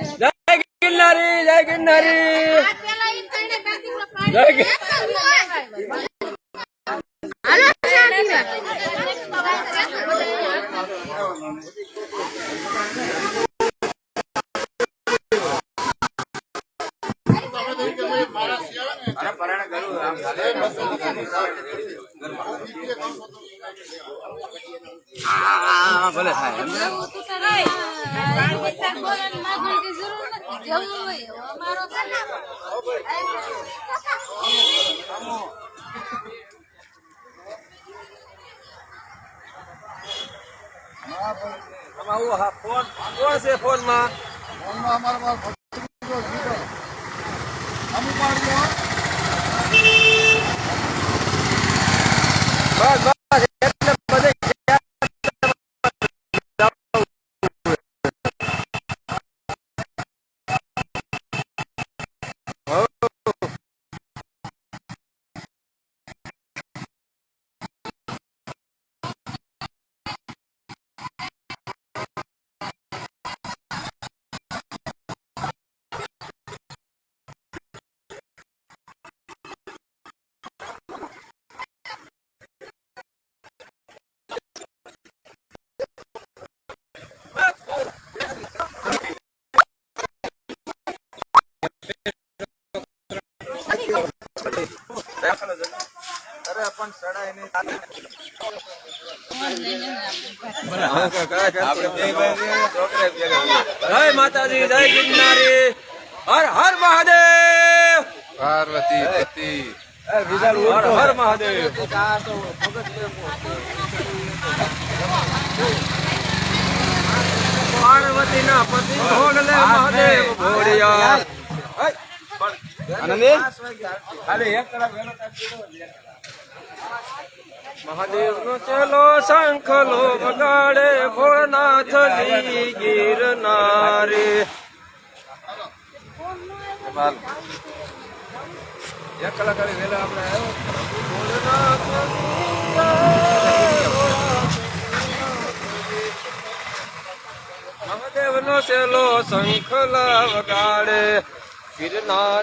જય ગિરનારી, જય ગિરનારી, જય ભલે ફોન કોણ છે ફોનમાં જય માતાજી, જય ગિરનારી, હર હર મહાદેવ, પાર્વતી પતિ હર હર મહાદેવ. પાર્વતી ના પતિ ભોગ લે મહાદેવ ભોળિયા. મહાદેવ નો ચેલો શંખલો વગાડે ભોળનાથ લી ગિરનારી. એક કલાકારી વેલા આપણે મહાદેવ નો ચેલો શંખલા વગાડે ગિરનાર